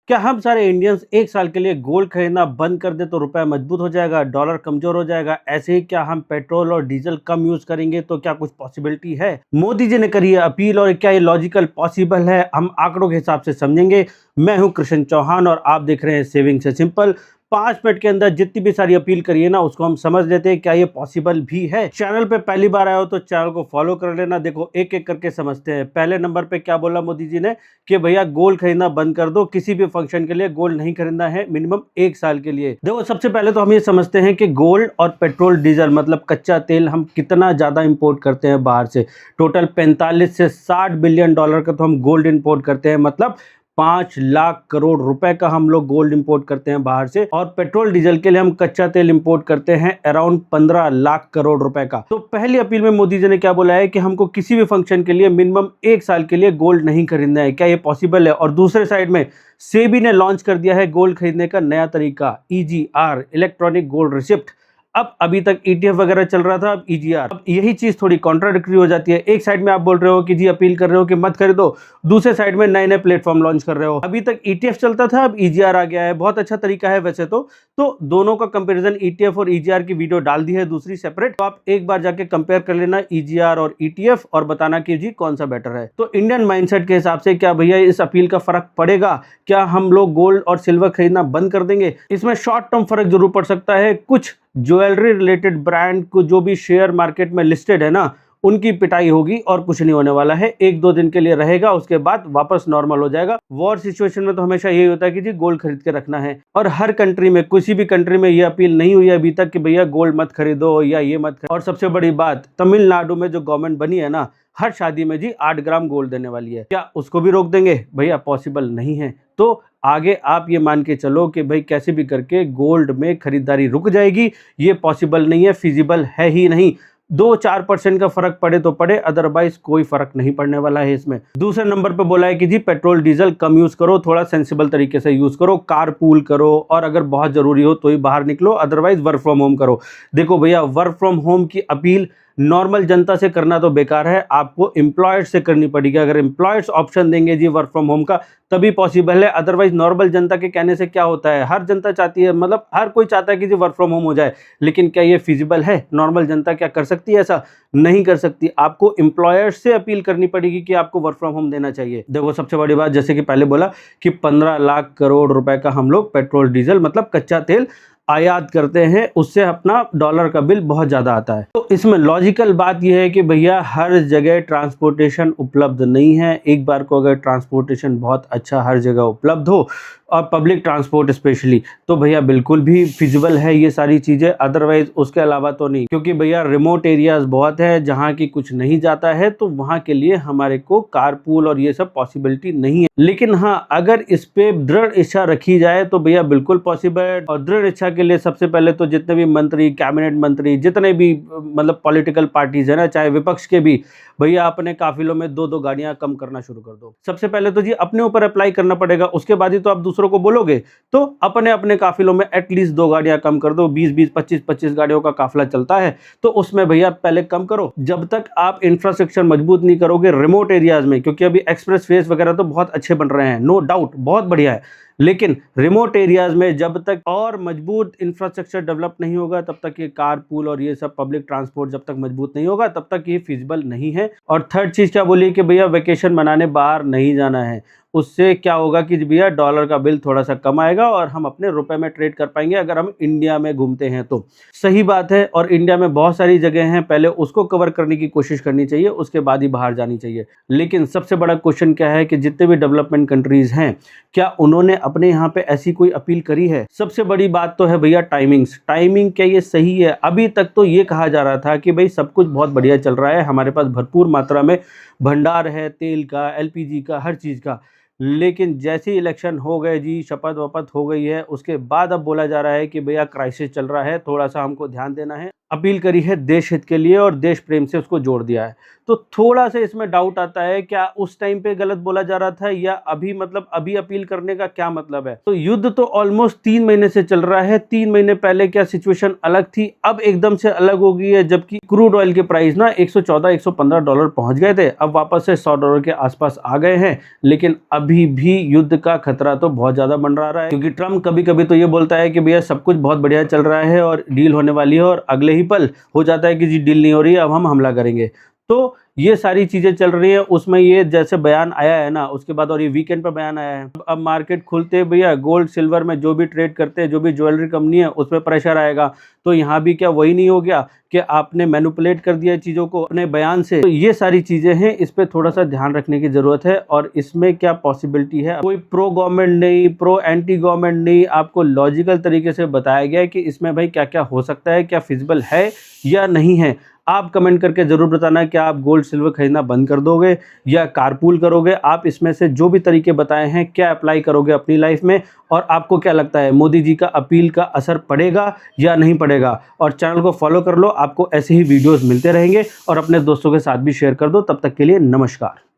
क्या हम सारे इंडियंस एक साल के लिए गोल्ड खरीदना बंद कर दे तो रुपया मजबूत हो जाएगा, डॉलर कमजोर हो जाएगा? ऐसे ही क्या हम पेट्रोल और डीजल कम यूज करेंगे तो क्या कुछ पॉसिबिलिटी है? मोदी जी ने करी है अपील और क्या ये लॉजिकल पॉसिबल है? हम आंकड़ों के हिसाब से समझेंगे। मैं हूं कृष्ण चौहान और आप देख रहे हैं सेविंग से सिंपल। 5 मिनट के अंदर जितनी भी सारी अपील करिए ना उसको हम समझ लेते हैं क्या ये पॉसिबल भी है। चैनल पे पहली बार आए हो तो चैनल को फॉलो कर लेना। देखो एक एक करके समझते हैं। पहले नंबर पे क्या बोला मोदी जी ने कि भैया गोल्ड खरीदना बंद कर दो, किसी भी फंक्शन के लिए गोल्ड नहीं खरीदना है मिनिमम 1 साल के लिए। देखो सबसे पहले तो हम ये समझते हैं कि गोल्ड और पेट्रोल डीजल मतलब कच्चा तेल हम कितना ज्यादा इंपोर्ट करते हैं बाहर से। टोटल 45 से 60 बिलियन डॉलर का तो हम गोल्ड इंपोर्ट करते हैं, मतलब 5 लाख करोड़ रुपए का हम लोग गोल्ड इंपोर्ट करते हैं बाहर से। और पेट्रोल डीजल के लिए हम कच्चा तेल इंपोर्ट करते हैं अराउंड 15 लाख करोड़ रुपए का। तो पहली अपील में मोदी जी ने क्या बोला है कि हमको किसी भी फंक्शन के लिए मिनिमम 1 साल के लिए गोल्ड नहीं खरीदना है। क्या ये पॉसिबल है? और दूसरे साइड में सेबी ने लॉन्च कर दिया है गोल्ड खरीदने का नया तरीका, ईजीआर, इलेक्ट्रॉनिक गोल्ड रिसिप्ट। अब अभी तक ईटीएफ वगैरह चल रहा था, अब ईजीआर। अब यही चीज थोड़ी कॉन्ट्राडिक्टरी हो जाती है। एक साइड में आप बोल रहे हो कि जी अपील कर रहे हो कि मत खरीदो, दूसरे साइड में नए नए प्लेटफॉर्म लॉन्च कर रहे हो। अभी तक ईटीएफ चलता था, अब ईजीआर आ गया है। बहुत अच्छा तरीका है वैसे तो दोनों का कंपैरिजन ईटीएफ और ईजीआर की वीडियो डाल दी है दूसरी सेपरेट, तो आप एक बार जाके कंपेयर कर लेना ईजीआर और ईटीएफ और बताना कि जी कौन सा बेटर है। तो इंडियन माइंडसेट के हिसाब से क्या भैया इस अपील का फर्क पड़ेगा? क्या हम लोग गोल्ड और सिल्वर खरीदना बंद कर देंगे? इसमें शॉर्ट टर्म फर्क जरूर पड़ सकता है। कुछ ज्वेलरी रिलेटेड ब्रांड को जो भी शेयर मार्केट में लिस्टेड है ना, उनकी पिटाई होगी और कुछ नहीं होने वाला है। 1-2 दिन के लिए रहेगा, उसके बाद वापस नॉर्मल हो जाएगा। वॉर सिचुएशन में तो हमेशा यही होता है कि जी गोल्ड खरीद के रखना है। और हर कंट्री में, किसी भी कंट्री में ये अपील नहीं हुई है अभी तक कि भैया गोल्ड मत खरीदो या ये मत खरीदो। और सबसे बड़ी बात, तमिलनाडु में जो गवर्नमेंट बनी है ना, हर शादी में जी 8 ग्राम गोल्ड देने वाली है। क्या उसको भी रोक देंगे? भैया पॉसिबल नहीं है। तो आगे आप ये मान के चलो कि भाई कैसे भी करके गोल्ड में खरीदारी रुक जाएगी। ये पॉसिबल नहीं है, फिजिबल है ही नहीं। 2-4% का फर्क पड़े तो पड़े, अदरवाइज कोई फर्क नहीं पड़ने वाला है इसमें। दूसरे नंबर पे बोला है कि जी पेट्रोल डीजल कम यूज करो, थोड़ा सेंसिबल तरीके से यूज करो, कार पूल करो और अगर बहुत जरूरी हो तो ही बाहर निकलो, अदरवाइज वर्क फ्रॉम होम करो। देखो भैया वर्क फ्रॉम होम की अपील नॉर्मल जनता से करना तो बेकार है, आपको एम्प्लॉयर्स से करनी पड़ेगी। अगर एम्प्लॉयर्स ऑप्शन देंगे जी वर्क फ्रॉम होम का तभी पॉसिबल है, अदरवाइज नॉर्मल जनता के कहने से क्या होता है? हर जनता चाहती है, मतलब हर कोई चाहता है कि जी वर्क फ्रॉम होम हो जाए, लेकिन क्या ये फिजिबल है? नॉर्मल जनता क्या कर सकती है? ऐसा नहीं कर सकती। आपको एम्प्लॉयर्स से अपील करनी पड़ेगी कि आपको वर्क फ्रॉम होम देना चाहिए। देखो सबसे बड़ी बात, जैसे कि पहले बोला कि 15 लाख करोड़ रुपए का हम लोग पेट्रोल डीजल मतलब कच्चा तेल आयात करते हैं, उससे अपना डॉलर का बिल बहुत ज्यादा आता है। तो इसमें लॉजिकल बात यह है कि भैया हर जगह ट्रांसपोर्टेशन उपलब्ध नहीं है। एक बार को अगर ट्रांसपोर्टेशन बहुत अच्छा हर जगह उपलब्ध हो और पब्लिक ट्रांसपोर्ट स्पेशली, तो भैया बिल्कुल भी फिजिबल है ये सारी चीजें, अदरवाइज उसके अलावा तो नहीं। क्योंकि भैया रिमोट एरियाज बहुत है जहाँ की कुछ नहीं जाता है, तो वहां के लिए हमारे को कारपूल और ये सब पॉसिबिलिटी नहीं है। लेकिन हाँ, अगर इस पे दृढ़ इच्छा रखी जाए तो भैया बिल्कुल पॉसिबल है। और दृढ़ इच्छा के लिए सबसे पहले तो जितने भी मंत्री, कैबिनेट मंत्री, जितने भी मतलब पॉलिटिकल पार्टीज है ना, चाहे विपक्ष के भी, भैया अपने काफिलों में 2-2 गाड़ियां कम करना शुरू कर दो। सबसे पहले तो जी अपने ऊपर अप्लाई करना पड़ेगा, उसके बाद ही तो आप दूसरों को बोलोगे। तो अपने अपने काफिलों में एटलीस्ट 2 गाड़ियां कम कर दो। 20-20, 25-25 गाड़ियों का काफिला चलता है, तो उसमें भैया पहले कम करो। जब तक आप इंफ्रास्ट्रक्चर मजबूत नहीं करोगे रिमोट एरियाज में, क्योंकि अभी एक्सप्रेस वेज वगैरह तो बहुत अच्छे बन रहे हैं, नो डाउट बहुत बढ़िया है, लेकिन रिमोट एरियाज में जब तक और मजबूत इंफ्रास्ट्रक्चर डेवलप नहीं होगा तब तक ये कार पूल और ये सब पब्लिक ट्रांसपोर्ट जब तक मजबूत नहीं होगा तब तक ये फिजिबल नहीं है। और थर्ड चीज क्या बोली कि भैया वेकेशन मनाने बाहर नहीं जाना है। उससे क्या होगा कि भैया डॉलर का बिल थोड़ा सा कम आएगा और हम अपने रुपए में ट्रेड कर पाएंगे अगर हम इंडिया में घूमते हैं तो। सही बात है, और इंडिया में बहुत सारी जगह हैं, पहले उसको कवर करने की कोशिश करनी चाहिए, उसके बाद ही बाहर जानी चाहिए। लेकिन सबसे बड़ा क्वेश्चन क्या है कि जितने भी डेवलपमेंट कंट्रीज हैं, क्या उन्होंने अपने यहाँ पे ऐसी कोई अपील करी है? सबसे बड़ी बात तो है भैया टाइमिंग्स। टाइमिंग क्या ये सही है? अभी तक तो ये कहा जा रहा था कि भाई सब कुछ बहुत बढ़िया चल रहा है, हमारे पास भरपूर मात्रा में भंडार है तेल का, एलपीजी का, हर चीज का। लेकिन जैसे ही इलेक्शन हो गए जी, शपथ वपथ हो गई है, उसके बाद अब बोला जा रहा है कि भैया क्राइसिस चल रहा है, थोड़ा सा हमको ध्यान देना है। अपील करी है देश हित के लिए और देश प्रेम से उसको जोड़ दिया है। तो थोड़ा सा इसमें डाउट आता है, क्या उस टाइम पे गलत बोला जा रहा था या अभी, मतलब अभी अपील करने का क्या मतलब है? तो युद्ध तो ऑलमोस्ट 3 महीने से चल रहा है। 3 महीने पहले क्या सिचुएशन अलग थी, अब एकदम से अलग हो गई है, जबकि क्रूड ऑयल के प्राइस ना $114-115 पहुंच गए थे, अब वापस से $100 के आसपास आ गए हैं। लेकिन अभी भी युद्ध का खतरा तो बहुत ज्यादा मंडरा रहा है, क्योंकि ट्रम्प कभी कभी तो ये बोलता है कि भैया सब कुछ बहुत बढ़िया चल रहा है और डील होने वाली है, और अगले ही पल हो जाता है कि जी डील नहीं हो रही है, अब हम हमला करेंगे। तो ये सारी चीजें चल रही है। उसमें ये जैसे बयान आया है ना, उसके बाद और ये वीकेंड पर बयान आया है, अब मार्केट खुलते भैया गोल्ड सिल्वर में जो भी ट्रेड करते हैं, जो भी ज्वेलरी कंपनी है, उस पर प्रेशर आएगा। तो यहाँ भी क्या वही नहीं हो गया कि आपने मैनिपुलेट कर दिया चीज़ों को अपने बयान से? तो ये सारी चीज़ें हैं, इस पर थोड़ा सा ध्यान रखने की ज़रूरत है। और इसमें क्या पॉसिबिलिटी है, कोई प्रो गवर्नमेंट नहीं, प्रो एंटी गवर्नमेंट नहीं, आपको लॉजिकल तरीके से बताया गया है कि इसमें भाई क्या क्या हो सकता है, क्या फिजिबल है या नहीं है। आप कमेंट करके ज़रूर बताना कि आप गोल्ड सिल्वर खरीदना बंद कर दोगे या कारपूल करोगे। आप इसमें से जो भी तरीके बताए हैं क्या अप्लाई करोगे अपनी लाइफ में, और आपको क्या लगता है मोदी जी का अपील का असर पड़ेगा या नहीं पड़ेगा? और चैनल को फॉलो कर लो, आपको ऐसे ही वीडियोस मिलते रहेंगे, और अपने दोस्तों के साथ भी शेयर कर दो। तब तक के लिए नमस्कार।